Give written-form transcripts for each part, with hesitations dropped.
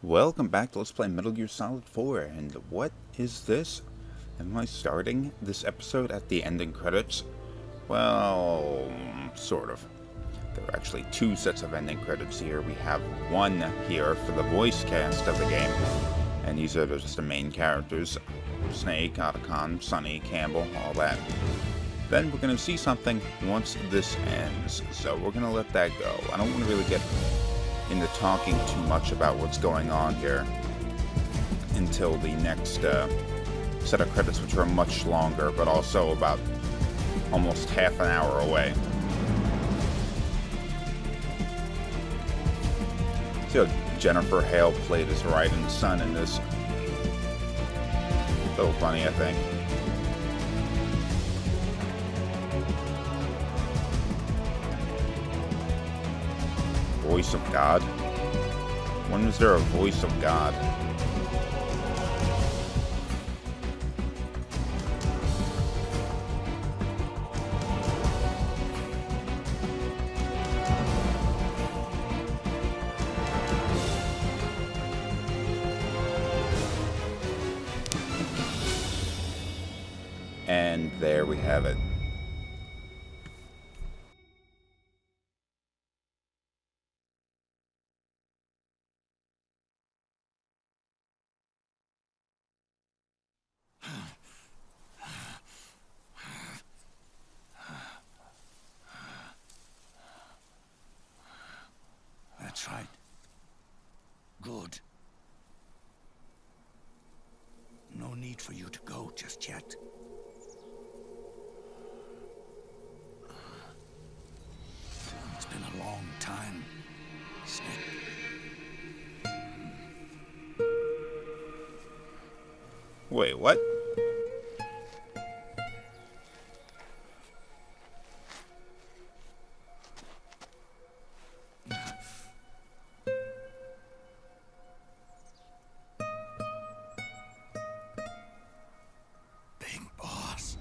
Welcome back to Let's Play Metal Gear Solid 4, and what is this? Am I starting this episode at the ending credits? Well, sort of. There are actually two sets of ending credits here. We have one here for the voice cast of the game, and these are just the main characters. Snake, Otacon, Sonny, Campbell, all that. Then we're going to see something once this ends, so we're going to let that go. I don't want to really get into talking too much about what's going on here until the next set of credits, which are much longer, but also about almost half an hour away. See how Jennifer Hale played as Raiden's son in this. A little funny, I think. Voice of God? When was there a voice of God? And there we have it. That's right. Good. No need for you to go just yet. It's been a long time, Snake. Wait, what? Big boss.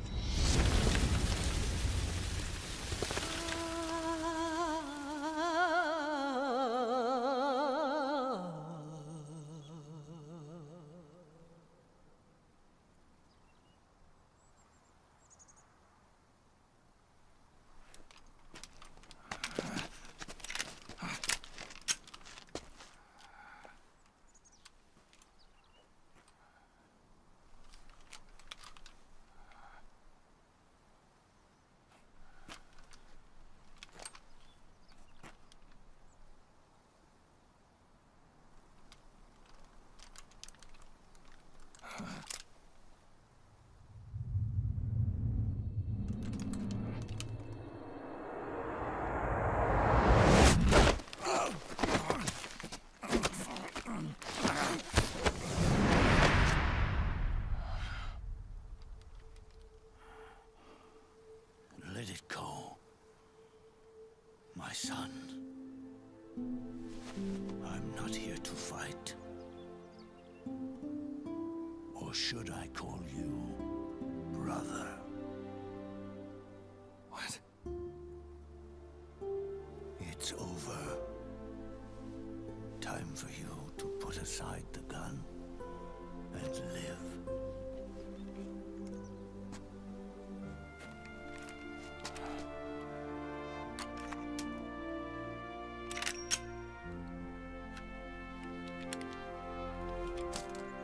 Let it go, my son. I'm not here to fight. Or should I call you brother? What? It's over. Time for you to put aside the gun and live.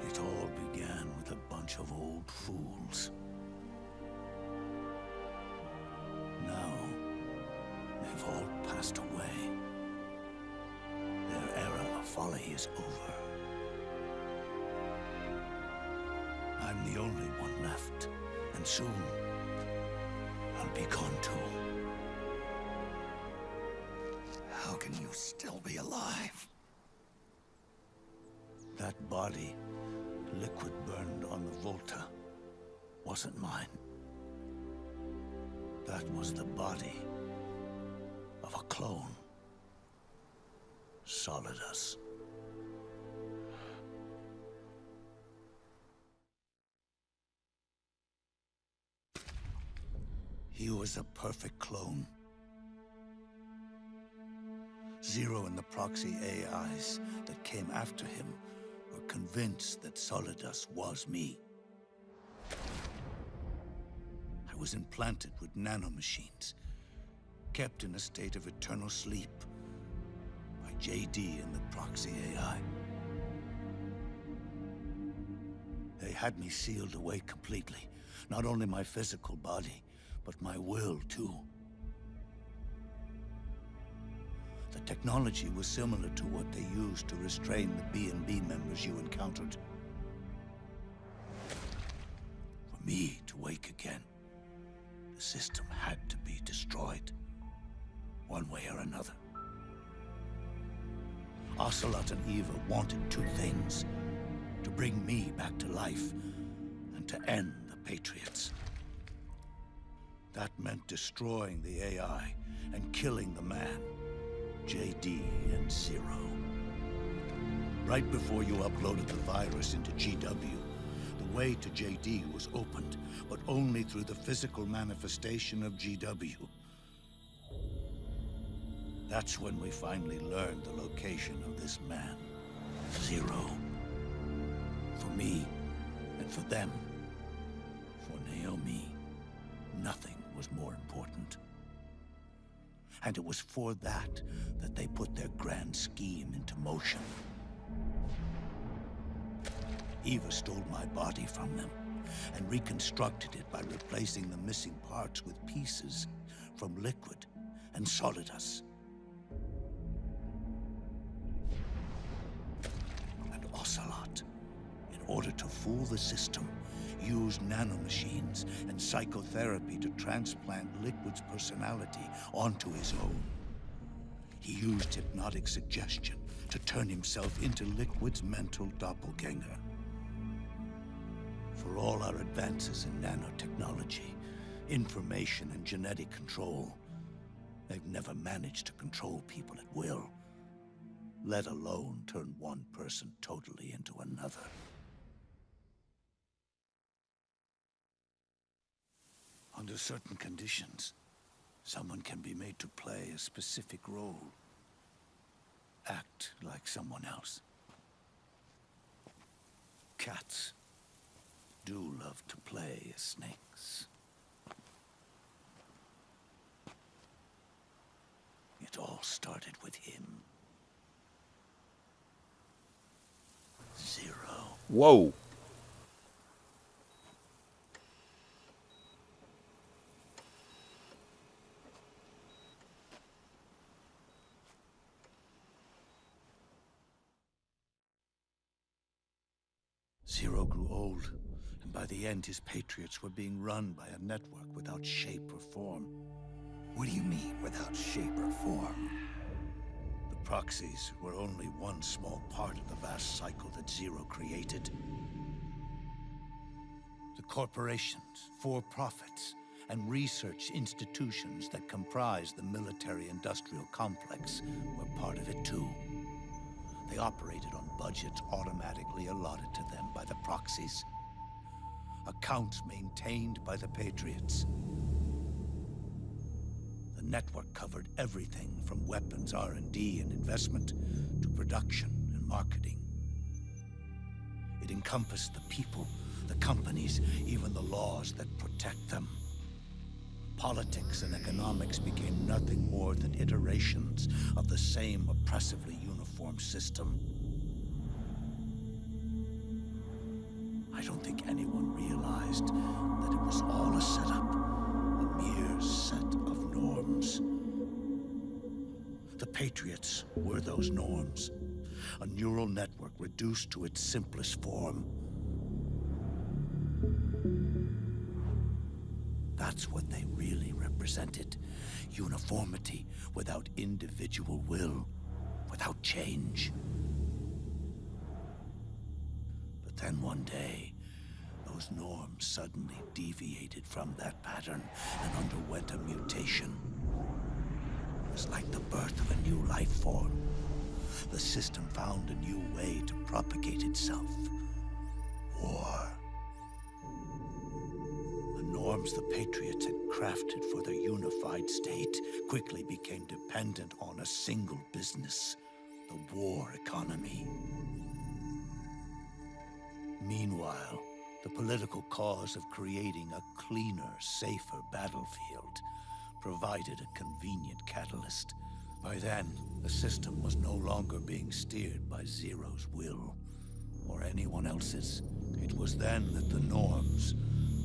It all began with a bunch of old fools. Now, they've all passed away. Their era of folly is over. I'm the only one left, and soon I'll be gone too. How can you still be alive? That body, liquid burned on the Volta, wasn't mine. That was the body of a clone. Solidus. He was a perfect clone. Zero and the proxy AIs that came after him were convinced that Solidus was me. I was implanted with nanomachines, kept in a state of eternal sleep by JD and the proxy AI. They had me sealed away completely. Not only my physical body, but my will too. The technology was similar to what they used to restrain the B&B members you encountered. For me to wake again, the system had to be destroyed, one way or another. Ocelot and Eva wanted two things: to bring me back to life, and to end the Patriots. That meant destroying the AI and killing the man, JD and Zero. Right before you uploaded the virus into GW, the way to JD was opened, but only through the physical manifestation of GW. That's when we finally learned the location of this man, Zero. For me, and for them, for Naomi, nothing was more important. And it was for that they put their grand scheme into motion. Eva stole my body from them and reconstructed it by replacing the missing parts with pieces from Liquid and Solidus. And Ocelot, in order to fool the system, used nanomachines and psychotherapy to transplant Liquid's personality onto his own. He used hypnotic suggestion to turn himself into Liquid's mental doppelganger. For all our advances in nanotechnology, information and genetic control, they've never managed to control people at will, let alone turn one person totally into another. Under certain conditions, someone can be made to play a specific role. Act like someone else. Cats do love to play as snakes. It all started with him. Zero. Whoa. Zero grew old, and by the end his Patriots were being run by a network without shape or form. What do you mean, without shape or form? The proxies were only one small part of the vast cycle that Zero created. The corporations, for-profits, and research institutions that comprise the military-industrial complex were part of it too. They operated on budgets automatically allotted to them by the proxies. Accounts maintained by the Patriots. The network covered everything from weapons R&D and investment to production and marketing. It encompassed the people, the companies, even the laws that protect them. Politics and economics became nothing more than iterations of the same oppressively uniform system. I don't think anyone realized that it was all a setup, a mere set of norms. The Patriots were those norms, a neural network reduced to its simplest form. That's what they really represented. Uniformity without individual will, without change. But then one day, those norms suddenly deviated from that pattern and underwent a mutation. It was like the birth of a new life form. The system found a new way to propagate itself. War. The norm norms the Patriots had crafted for their unified state quickly became dependent on a single business, the war economy. Meanwhile, the political cause of creating a cleaner, safer battlefield provided a convenient catalyst. By then, the system was no longer being steered by Zero's will, or anyone else's. It was then that the norms,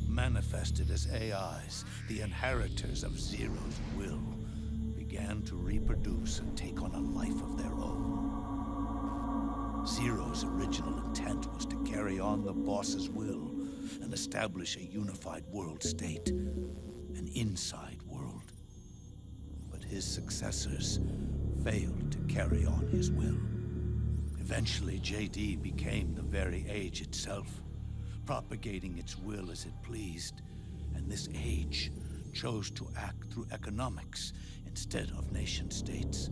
manifested as AIs, the inheritors of Zero's will, began to reproduce and take on a life of their own. Zero's original intent was to carry on the boss's will and establish a unified world state, an inside world. But his successors failed to carry on his will. Eventually, JD became the very age itself, propagating its will as it pleased, and this age chose to act through economics instead of nation-states.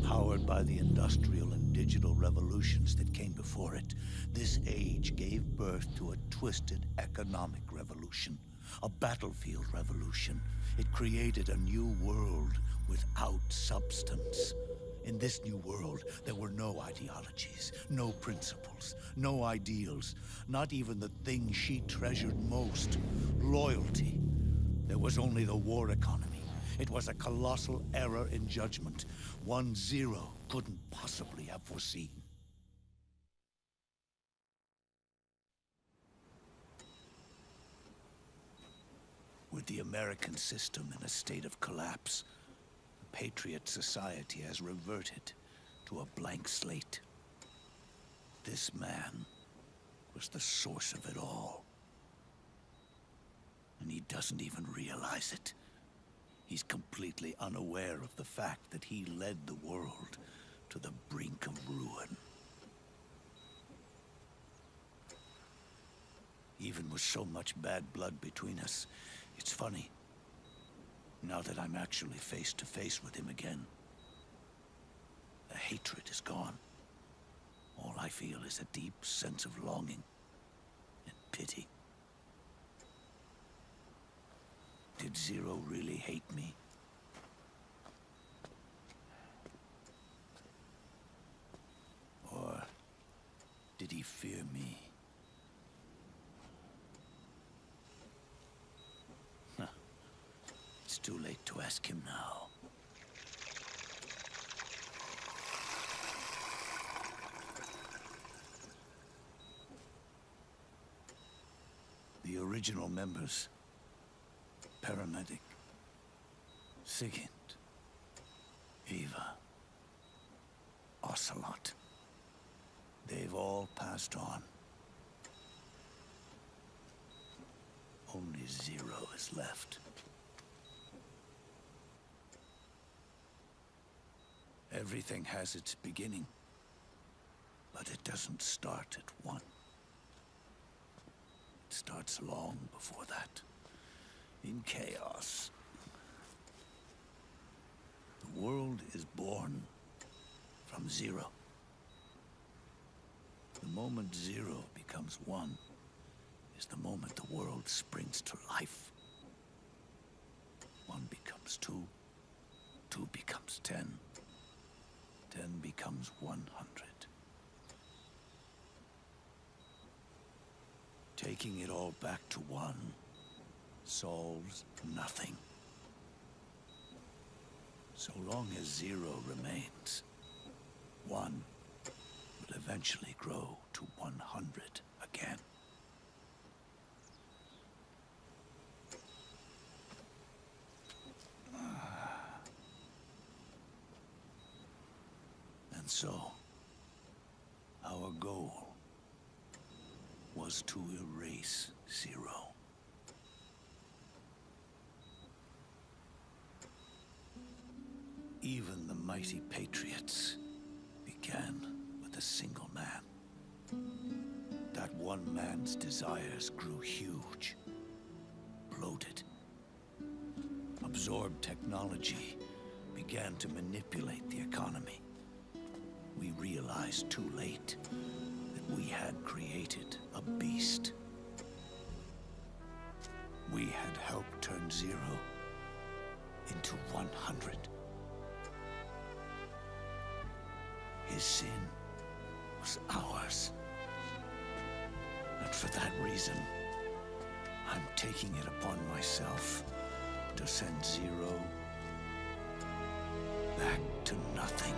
Powered by the industrial and digital revolutions that came before it, this age gave birth to a twisted economic revolution, a battlefield revolution. It created a new world without substance. In this new world, there were no ideologies, no principles, no ideals, not even the thing she treasured most, loyalty. There was only the war economy. It was a colossal error in judgment, one Zero couldn't possibly have foreseen. With the American system in a state of collapse, the Patriot society has reverted to a blank slate. This man was the source of it all. And he doesn't even realize it. He's completely unaware of the fact that he led the world to the brink of ruin. Even with so much bad blood between us, it's funny. Now that I'm actually face to face with him again, the hatred is gone. All I feel is a deep sense of longing and pity. Did Zero really hate me? Or did he fear me? It's too late to ask him now. The original members, Paramedic, Sigint, Eva, Ocelot, they've all passed on. Only Zero is left. Everything has its beginning, but it doesn't start at one. It starts long before that, in chaos. The world is born from Zero. The moment Zero becomes one is the moment the world springs to life. One becomes two, two becomes 10. 10 becomes 100. Taking it all back to one solves nothing. So long as Zero remains, one will eventually grow to 100 again. So, our goal was to erase Zero. Even the mighty Patriots began with a single man. That one man's desires grew huge, bloated. Absorbed technology began to manipulate the economy. We realized too late that we had created a beast. We had helped turn 0 into 100. His sin was ours. And for that reason, I'm taking it upon myself to send 0 back to nothing.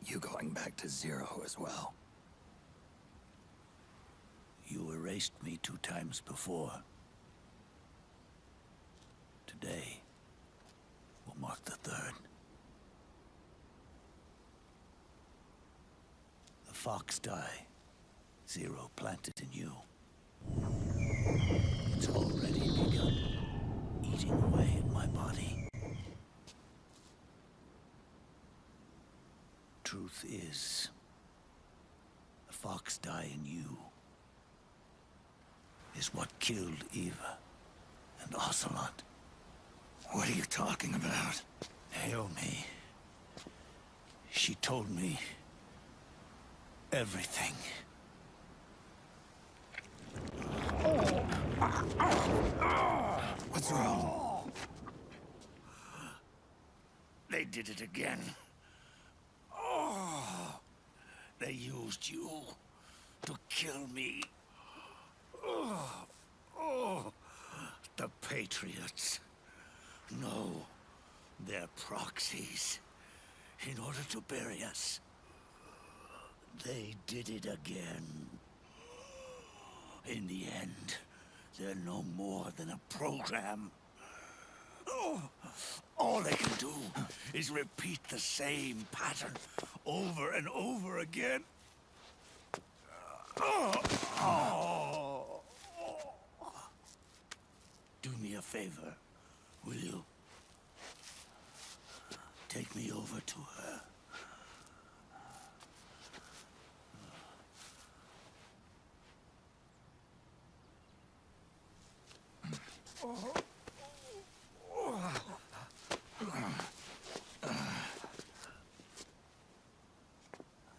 You going back to 0 as well? You erased me 2 times before. Today will mark the 3rd. The fox die 0 planted in you. It's already begun eating away at my body. Truth is, the fox die in you is what killed Eva and Ocelot. What are you talking about? Naomi. She told me everything. What's wrong? They did it again. They used you to kill me. The Patriots. No, they're proxies. In order to bury us. They did it again. In the end, they're no more than a program. All they can do is repeat the same pattern over and over again. Do me a favor, will you? Take me over to her.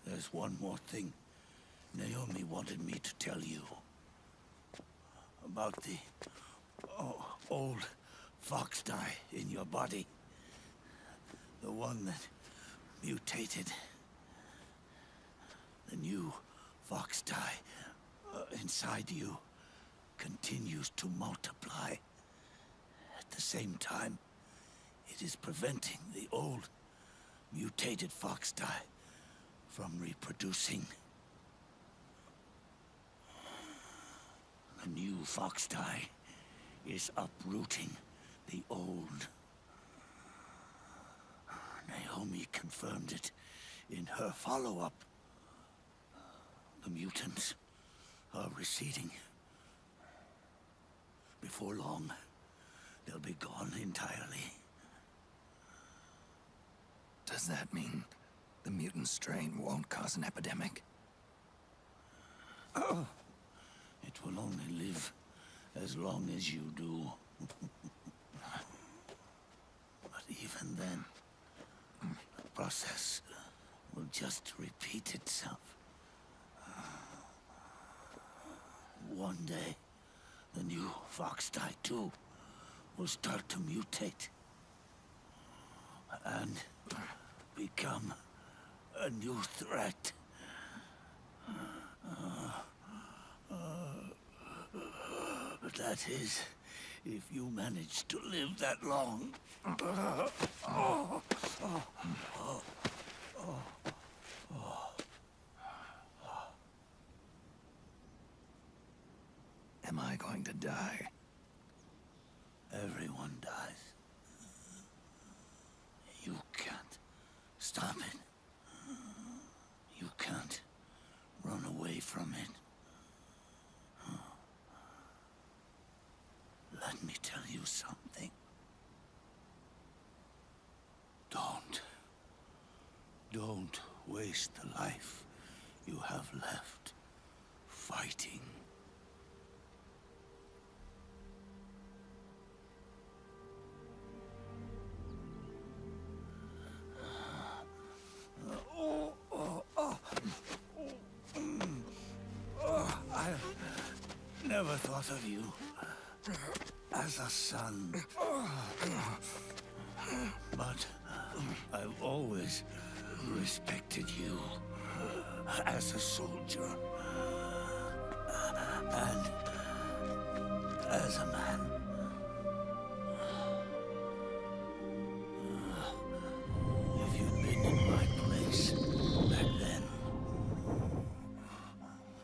There's one more thing Naomi wanted me to tell you. About the old fox die in your body. The one that mutated. The new fox die inside you continues to multiply. At the same time, it is preventing the old mutated fox die from reproducing. The new fox die is uprooting the old. Naomi confirmed it in her follow-up. The mutants are receding. Before long, they'll be gone entirely. Does that mean the mutant strain won't cause an epidemic? It will only live as long as you do. But even then, the process will just repeat itself. One day, the new fox die too will start to mutate and become a new threat. That is, if you manage to live that long. Am I going to die? Everyone dies. You can't stop it. You can't run away from it. Let me tell you something. Don't waste the life you have left fighting. I never thought of you as a son. But I've always respected you as a soldier and as a man. If you'd been in my place back then,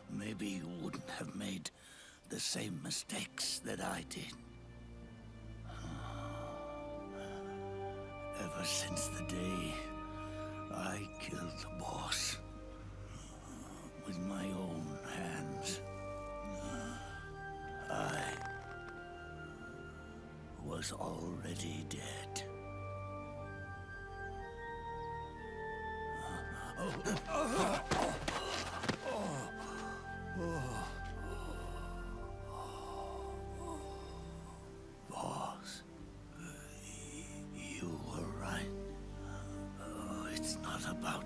maybe you wouldn't have made the same mistakes that I did. Ever since the day I killed the boss with my own hands, I was already dead. Boss, you were right. It's not about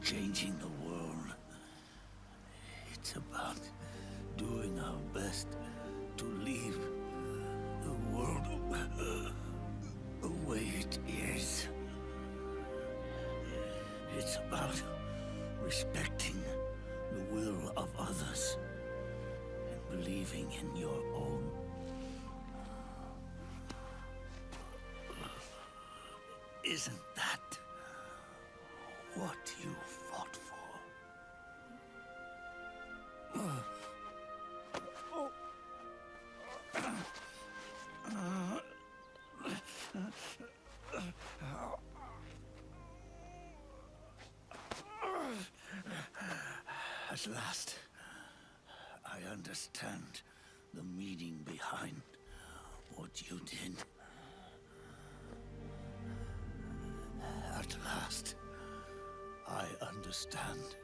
changing the world. It's about doing our best to leave the world the way it is. It's about respecting the will of others and believing in your own. Isn't that what you fought for? At last, I understand the meaning behind what you did. At last, I understand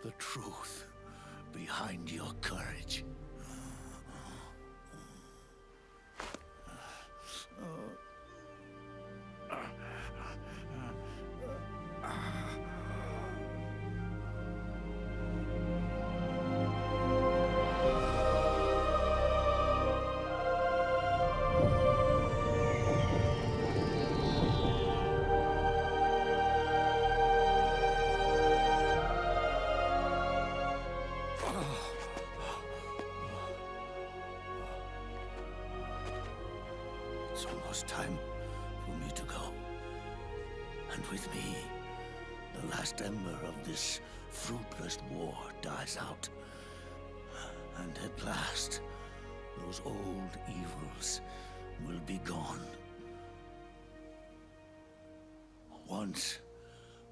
the truth behind your courage. It's almost time for me to go. And with me, the last ember of this fruitless war dies out. And at last, those old evils will be gone. Once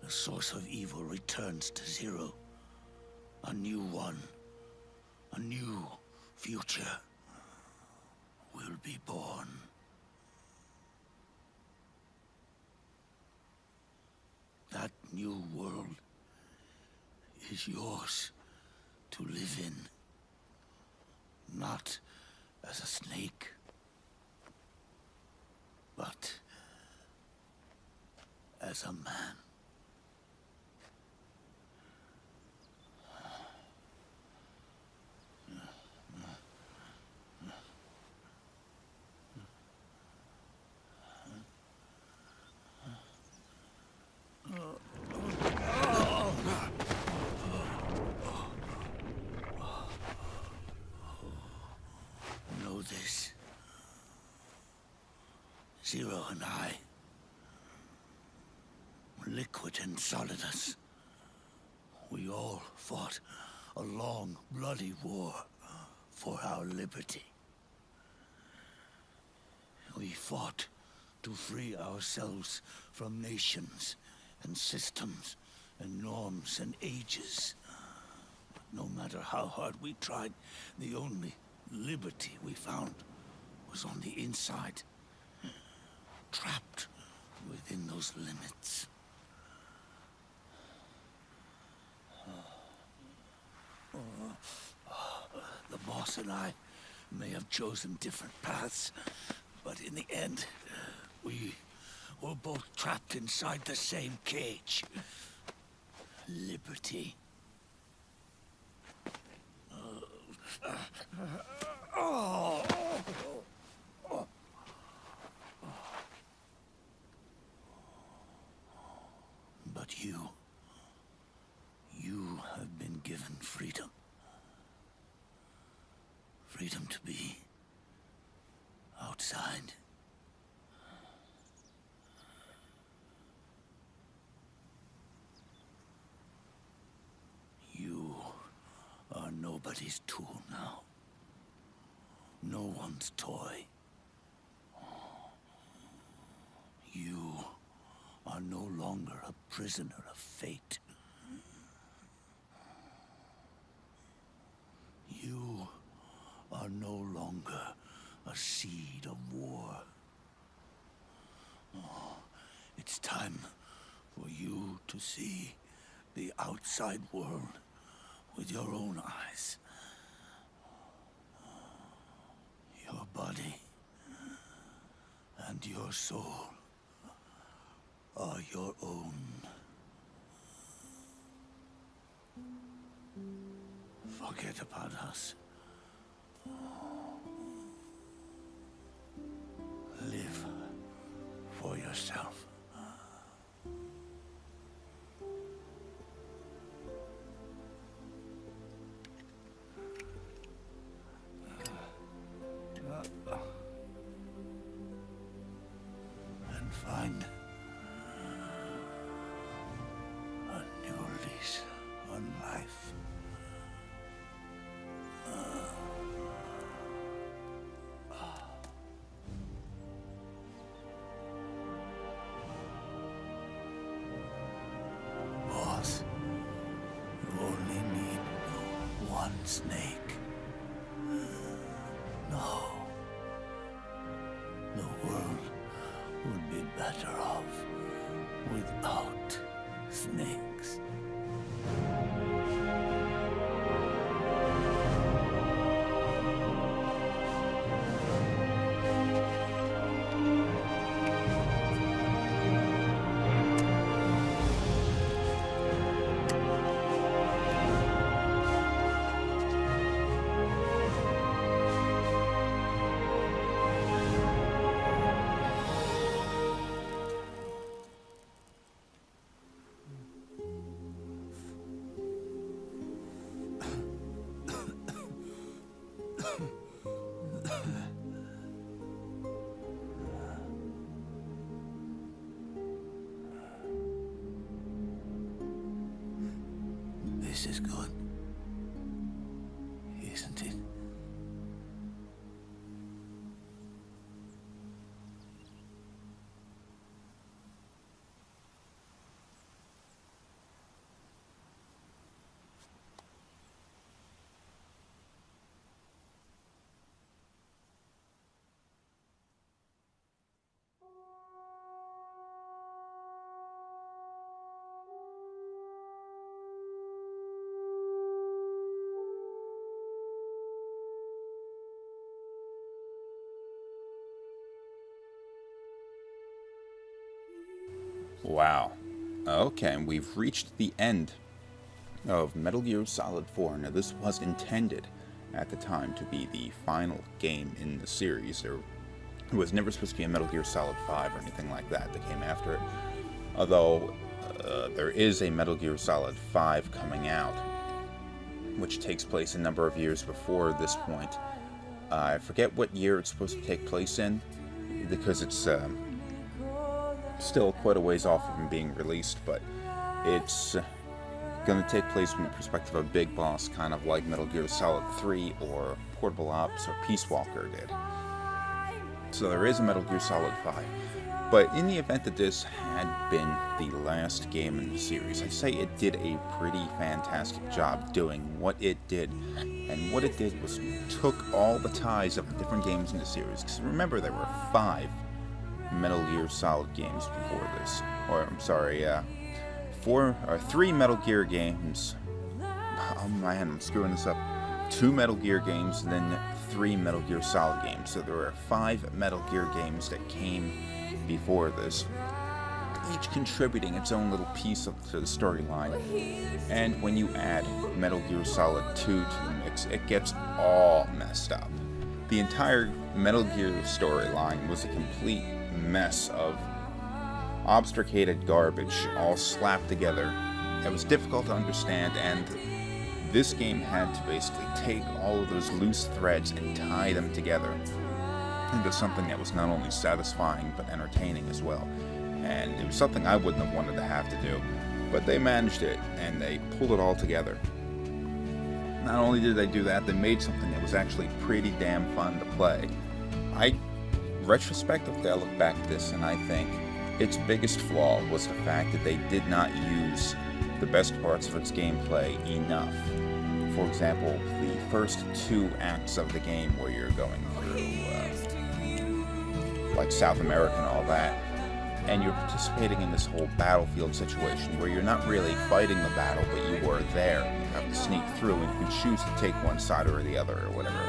the source of evil returns to zero, a new one, a new future will be born. That new world is yours to live in, not as a snake, but as a man. Know this. Zero and I liquid and solidus. We all fought a long, bloody war for our liberty. We fought to free ourselves from nations and systems and norms and ages. No matter how hard we tried, the only liberty we found was on the inside, trapped within those limits. The boss and I may have chosen different paths, but in the end, we were both trapped inside the same cage. Liberty. But you have been given freedom. Freedom to be outside. You are nobody's tool now. No one's toy. You are no longer a prisoner of fate. You are no longer a seed of war. It's time for you to see the outside world with your own eyes. Your body and your soul are your own. Forget about us. Live for yourself. And find a new lease on life. Boss, you only need one snake. No. The world would be better off without snakes. This is good, isn't it? Wow. Okay, and we've reached the end of Metal Gear Solid 4. Now, this was intended at the time to be the final game in the series. There was never supposed to be a Metal Gear Solid 5 or anything like that that came after it. Although, there is a Metal Gear Solid 5 coming out, which takes place a number of years before this point. I forget what year it's supposed to take place in, because it's still quite a ways off from being released, but it's going to take place from the perspective of a big boss, kind of like Metal Gear Solid 3 or Portable Ops or Peace Walker did. So there is a Metal Gear Solid 5. But in the event that this had been the last game in the series, I'd say it did a pretty fantastic job doing what it did. And what it did was took all the ties of the different games in the series. Because remember, there were 5 Metal Gear Solid games before this. Or, I'm sorry, 3 Metal Gear games. Oh man, I'm screwing this up. 2 Metal Gear games, and then 3 Metal Gear Solid games. So there were 5 Metal Gear games that came before this, each contributing its own little piece to the storyline. And when you add Metal Gear Solid 2 to the mix, it gets all messed up. The entire Metal Gear storyline was a complete mess of obfuscated garbage all slapped together. It was difficult to understand, and this game had to basically take all of those loose threads and tie them together into something that was not only satisfying but entertaining as well. And it was something I wouldn't have wanted to have to do, but they managed it and they pulled it all together. Not only did they do that, they made something that was actually pretty damn fun to play. Retrospectively, I look back at this and I think its biggest flaw was the fact that they did not use the best parts of its gameplay enough. For example, the first 2 acts of the game where you're going through like South America and all that, and you're participating in this whole battlefield situation where you're not really fighting the battle, but you are there. You have to sneak through, and you can choose to take one side or the other or whatever.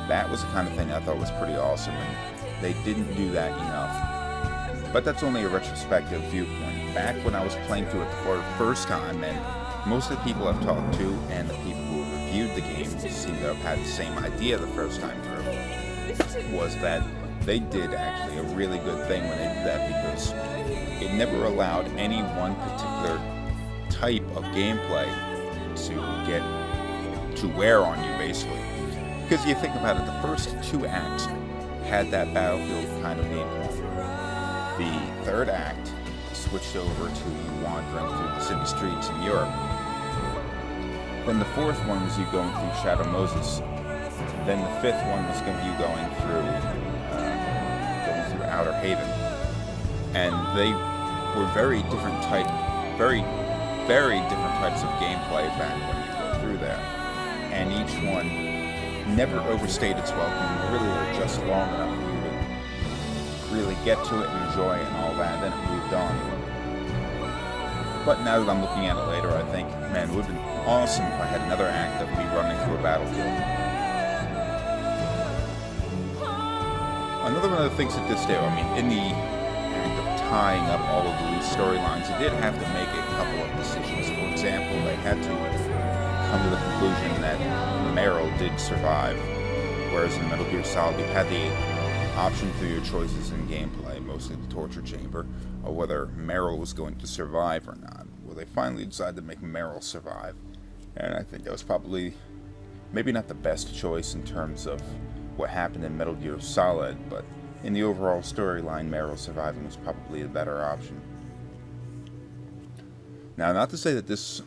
That was the kind of thing I thought was pretty awesome, and they didn't do that enough. But that's only a retrospective viewpoint. Back when I was playing through it for the first time, and most of the people I've talked to and the people who reviewed the game seem to have had the same idea the first time through, was that they did actually a really good thing when they did that, because it never allowed any one particular type of gameplay to get to wear on you, basically. Because you think about it, the first 2 acts had that battlefield kind of gameplay. The 3rd act switched over to you wandering through the city streets in Europe. Then the 4th one was you going through Shadow Moses. Then the 5th one was going to be you going through Outer Haven. And they were very different very different types of gameplay back when you go through there. And each one never overstayed its welcome, really were just long enough for you to really get to it and enjoy it and all that, then it moved on. But now that I'm looking at it later, I think, man, it would have been awesome if I had another act of me running through a battlefield. Another one of the things that this did, in the act of tying up all of the loose storylines, it did have to make a couple of decisions. For example, they had to come to the conclusion that Meryl did survive, whereas in Metal Gear Solid you had the option for your choices in gameplay, mostly the torture chamber, or whether Meryl was going to survive or not. Well, they finally decided to make Meryl survive, and I think that was probably maybe not the best choice in terms of what happened in Metal Gear Solid, but in the overall storyline, Meryl surviving was probably the better option. Now, not to say that this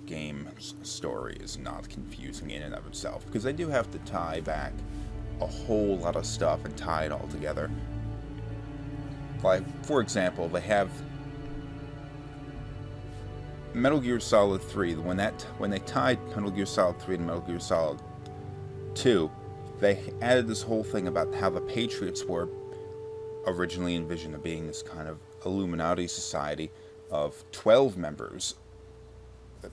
game's story is not confusing in and of itself, because they do have to tie back a whole lot of stuff and tie it all together. Like, for example, they have Metal Gear Solid 3, when they tied Metal Gear Solid 3 and Metal Gear Solid 2, they added this whole thing about how the Patriots were originally envisioned as being this kind of Illuminati society of 12 members,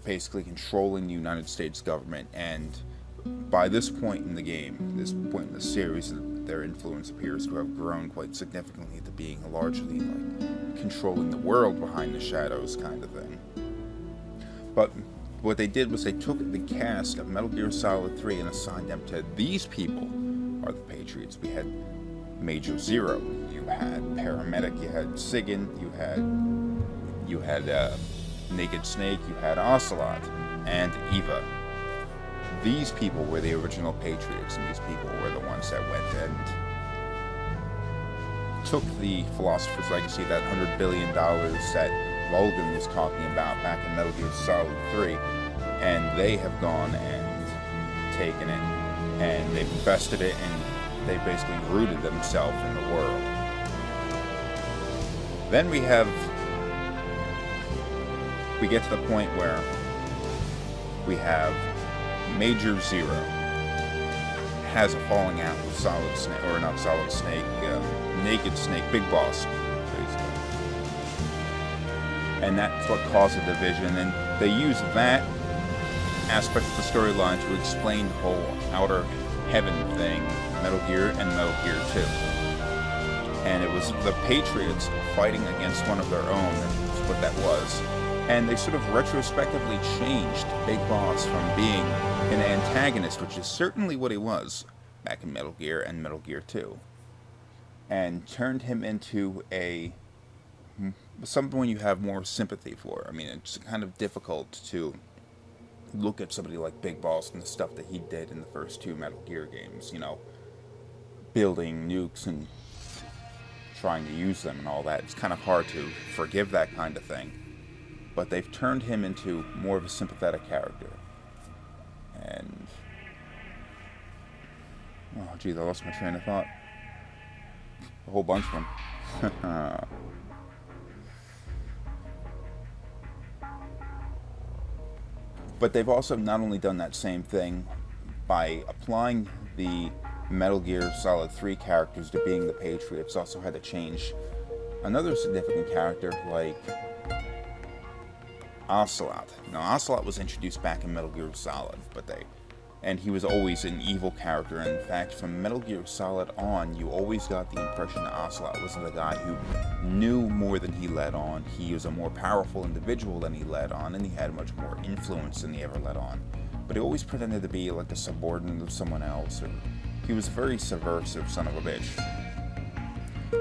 basically controlling the United States government, and by this point in the game, this point in the series, their influence appears to have grown quite significantly to being largely like controlling the world behind the shadows kind of thing. But what they did was they took the cast of Metal Gear Solid 3 and assigned them to these people are the Patriots. We had Major Zero, you had Paramedic, you had Sigan, you had Naked Snake, you had Ocelot, and Eva. These people were the original Patriots, and these people were the ones that went and took the Philosopher's Legacy, that $100 billion that Logan was talking about back in Metal Gear Solid 3, and they have gone and taken it, and they've invested it, and they basically rooted themselves in the world. Then we get to the point where we have Major Zero has a falling out with Solid Snake, or not Solid Snake, Naked Snake, Big Boss, basically. And that's what caused the division, and they use that aspect of the storyline to explain the whole Outer Heaven thing, Metal Gear and Metal Gear 2. And it was the Patriots fighting against one of their own, is what that was. And they sort of retrospectively changed Big Boss from being an antagonist, which is certainly what he was back in Metal Gear and Metal Gear 2, and turned him into someone you have more sympathy for. I mean, it's kind of difficult to look at somebody like Big Boss and the stuff that he did in the first 2 Metal Gear games, you know, building nukes and trying to use them and all that. It's kind of hard to forgive that kind of thing. But they've turned him into more of a sympathetic character. And... oh, geez, I lost my train of thought. A whole bunch of them. But they've also not only done that same thing by applying the Metal Gear Solid 3 characters to being the Patriots, also had to change another significant character like Ocelot. Now, Ocelot was introduced back in Metal Gear Solid, and he was always an evil character. In fact, from Metal Gear Solid on, you always got the impression that Ocelot was the guy who knew more than he let on. He was a more powerful individual than he let on, and he had much more influence than he ever let on. But he always pretended to be like a subordinate of someone else, or he was a very subversive son of a bitch.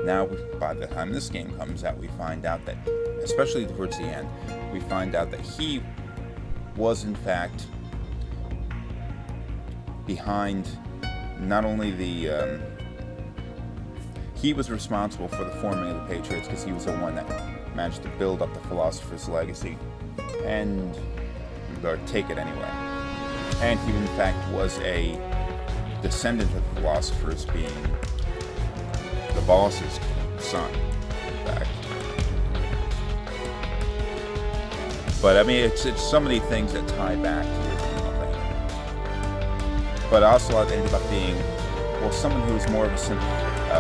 Now, by the time this game comes out, we find out that, especially towards the end, we find out that he was in fact behind not only the he was responsible for the forming of the Patriots, because he was the one that managed to build up the Philosopher's Legacy and take it anyway. And he in fact was a descendant of the Philosophers, being the boss's son, in fact. But I mean, it's so many things that tie back to the original thing. But Ocelot ended up being, well, someone who was more of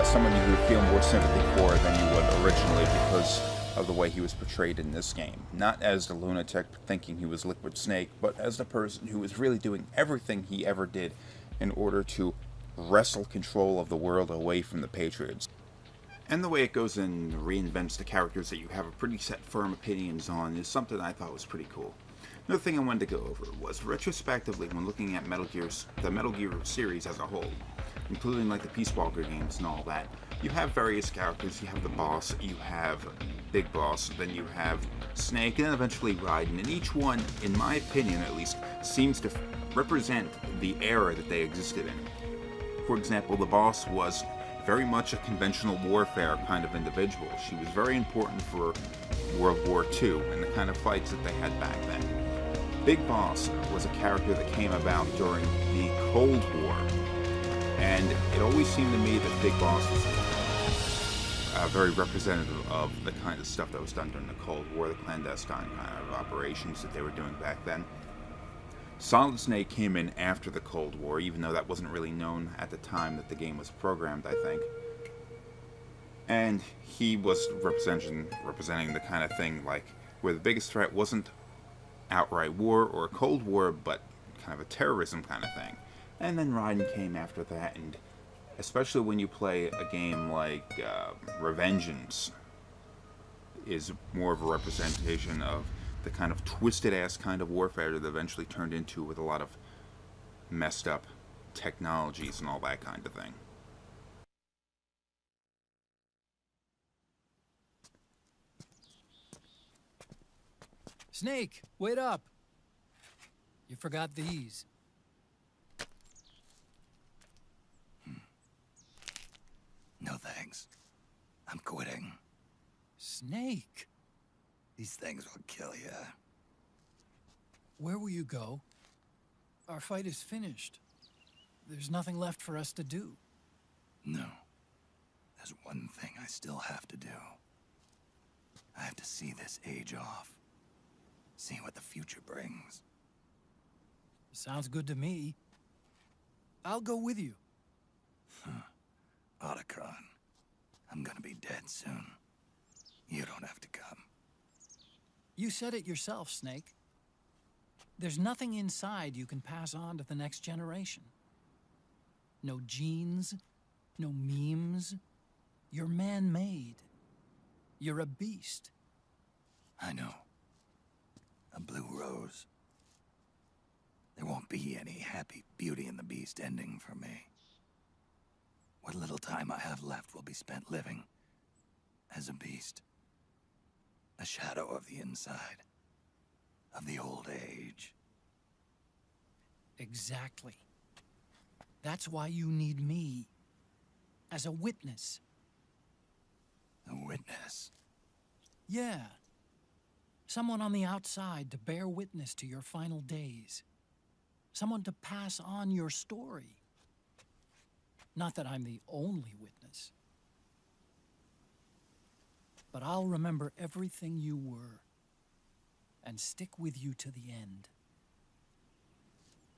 someone you would feel more sympathy for than you would originally, because of the way he was portrayed in this game. Not as the lunatic thinking he was Liquid Snake, but as the person who was really doing everything he ever did in order to wrestle control of the world away from the Patriots. And the way it goes and reinvents the characters that you have a pretty set firm opinions on is something I thought was pretty cool. Another thing I wanted to go over was, retrospectively, when looking at the Metal Gear series as a whole, including like the Peace Walker games and all that, you have various characters. You have the boss, you have Big Boss, then you have Snake, and then eventually Raiden, and each one, in my opinion at least, seems to represent the era that they existed in. For example, the boss was very much a conventional warfare kind of individual. She was very important for World War II and the kind of fights that they had back then. Big Boss was a character that came about during the Cold War, and it always seemed to me that Big Boss was very representative of the kind of stuff that was done during the Cold War, the clandestine kind of operations that they were doing back then. Solid Snake came in after the Cold War, even though that wasn't really known at the time that the game was programmed, I think. And he was representing the kind of thing like where the biggest threat wasn't outright war or a Cold War, but kind of a terrorism kind of thing. And then Raiden came after that, and especially when you play a game like Revengeance, is more of a representation of the kind of twisted-ass kind of warfare that eventually turned into with a lot of messed up technologies and all that kind of thing. Snake, wait up! You forgot these. No thanks. I'm quitting. Snake, These things will kill you. where will you go? Our fight is finished. There's nothing left for us to do. No. There's one thing I still have to do. I have to see this age off. See what the future brings. Sounds good to me. I'll go with you. Otacon, I'm gonna be dead soon. You don't have to come. You said it yourself, Snake. There's nothing inside you can pass on to the next generation. No genes, no memes. You're man-made. You're a beast. I know. A blue rose. There won't be any happy Beauty and the Beast ending for me. What little time I have left will be spent living as a beast. A shadow of the inside. Of the old age. Exactly. That's why you need me. As a witness. A witness. Yeah. Someone on the outside to bear witness to your final days. Someone to pass on your story. Not that I'm the only witness. But I'll remember everything you were. And stick with you to the end.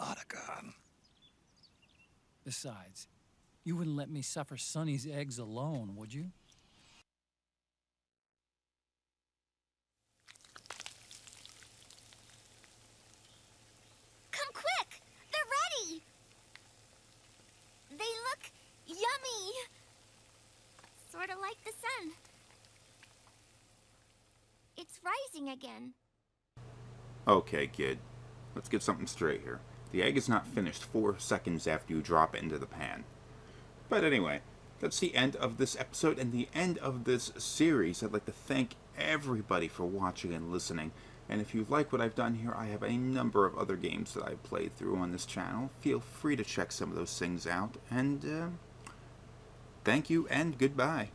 Otacon. Besides, you wouldn't let me suffer Sonny's eggs alone, would you? Come quick! They're ready! They look yummy! Sort of like the sun. It's rising again. Okay, kid. Let's get something straight here. The egg is not finished 4 seconds after you drop it into the pan. But anyway, that's the end of this episode and the end of this series. I'd like to thank everybody for watching and listening. And if you like what I've done here, I have a number of other games that I've played through on this channel. Feel free to check some of those things out. And thank you and goodbye.